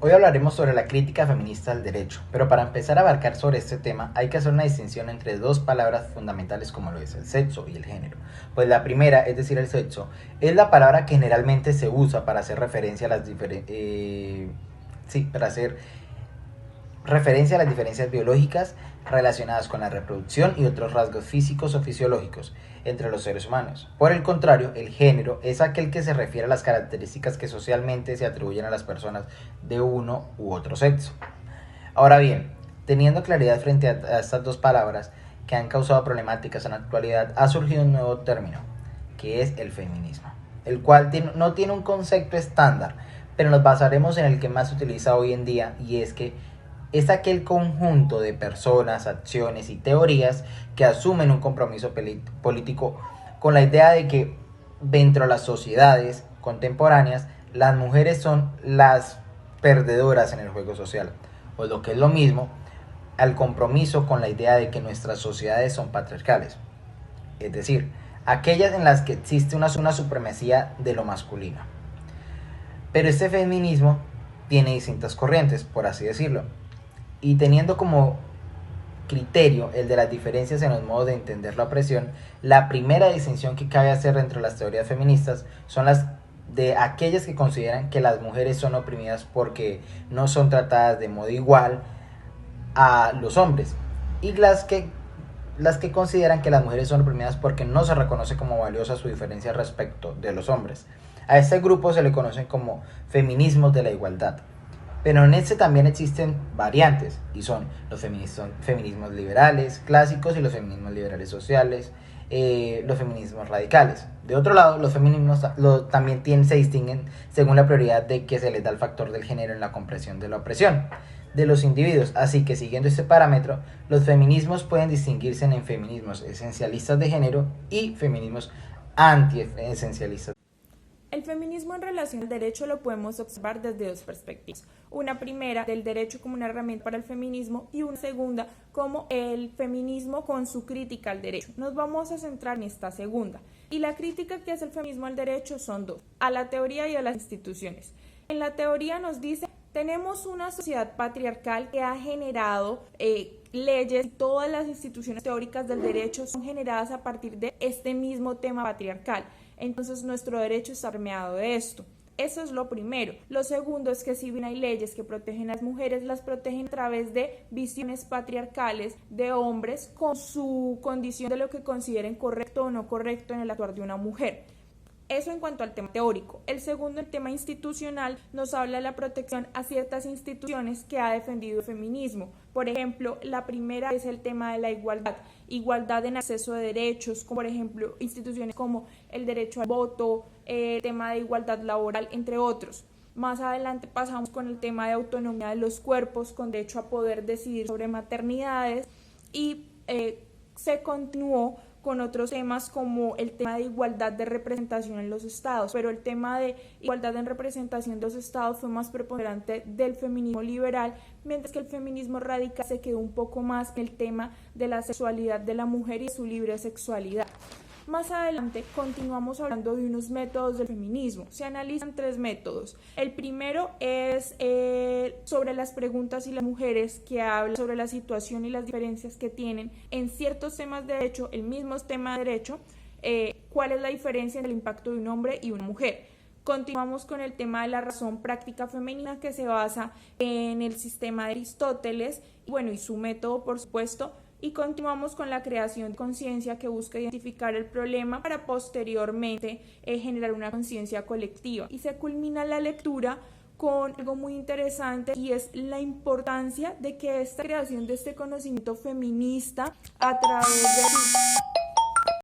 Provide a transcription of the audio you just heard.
Hoy hablaremos sobre la crítica feminista al derecho, pero para empezar a abarcar sobre este tema hay que hacer una distinción entre dos palabras fundamentales como lo es el sexo y el género. Pues la primera, es decir, el sexo, es la palabra que generalmente se usa para hacer referencia a las diferencias biológicas relacionadas con la reproducción y otros rasgos físicos o fisiológicos entre los seres humanos. Por el contrario, el género es aquel que se refiere a las características que socialmente se atribuyen a las personas de uno u otro sexo. Ahora bien, teniendo claridad frente a estas dos palabras que han causado problemáticas en la actualidad, ha surgido un nuevo término, que es el feminismo, el cual no tiene un concepto estándar, pero nos basaremos en el que más se utiliza hoy en día, y es que es aquel conjunto de personas, acciones y teorías que asumen un compromiso político con la idea de que dentro de las sociedades contemporáneas las mujeres son las perdedoras en el juego social, o lo que es lo mismo, al compromiso con la idea de que nuestras sociedades son patriarcales, es decir, aquellas en las que existe una supremacía de lo masculino. Pero este feminismo tiene distintas corrientes, por así decirlo, y teniendo como criterio el de las diferencias en los modos de entender la opresión, la primera distinción que cabe hacer dentro de las teorías feministas son las de aquellas que consideran que las mujeres son oprimidas porque no son tratadas de modo igual a los hombres, y las que consideran que las mujeres son oprimidas porque no se reconoce como valiosa su diferencia respecto de los hombres. A este grupo se le conocen como feminismos de la igualdad. Pero en este también existen variantes, y son los feminismos liberales clásicos y los feminismos liberales sociales, los feminismos radicales. De otro lado, los feminismos también se distinguen según la prioridad de que se les da el factor del género en la comprensión de la opresión de los individuos. Así que siguiendo este parámetro, los feminismos pueden distinguirse en feminismos esencialistas de género y feminismos anti-esencialistas. El feminismo en relación al derecho lo podemos observar desde dos perspectivas. Una primera, del derecho como una herramienta para el feminismo, y una segunda, como el feminismo con su crítica al derecho. Nos vamos a centrar en esta segunda. Y la crítica que hace el feminismo al derecho son dos: a la teoría y a las instituciones. En la teoría nos dice: tenemos una sociedad patriarcal que ha generado leyes, y todas las instituciones teóricas del derecho son generadas a partir de este mismo tema patriarcal. Entonces nuestro derecho está permeado de esto. Eso es lo primero. Lo segundo es que si bien hay leyes que protegen a las mujeres, las protegen a través de visiones patriarcales de hombres con su condición de lo que consideren correcto o no correcto en el actuar de una mujer. Eso en cuanto al tema teórico. El segundo, el tema institucional, nos habla de la protección a ciertas instituciones que ha defendido el feminismo. Por ejemplo, la primera es el tema de la igualdad en acceso de derechos, como por ejemplo instituciones como el derecho al voto, el tema de igualdad laboral, entre otros. Más adelante pasamos con el tema de autonomía de los cuerpos, con derecho a poder decidir sobre maternidades, y se continuó con otros temas como el tema de igualdad de representación en los estados, pero el tema de igualdad en representación de los estados fue más preponderante del feminismo liberal, mientras que el feminismo radical se quedó un poco más en el tema de la sexualidad de la mujer y su libre sexualidad. Más adelante continuamos hablando de unos métodos del feminismo. Se analizan tres métodos. El primero es sobre las preguntas y las mujeres, que habla sobre la situación y las diferencias que tienen en ciertos temas de derecho, el mismo tema de derecho, cuál es la diferencia entre el impacto de un hombre y una mujer. Continuamos con el tema de la razón práctica femenina, que se basa en el sistema de Aristóteles, y su método, por supuesto. Y continuamos con la creación de conciencia, que busca identificar el problema para posteriormente generar una conciencia colectiva. Y se culmina la lectura con algo muy interesante, y es la importancia de que esta creación de este conocimiento feminista a través de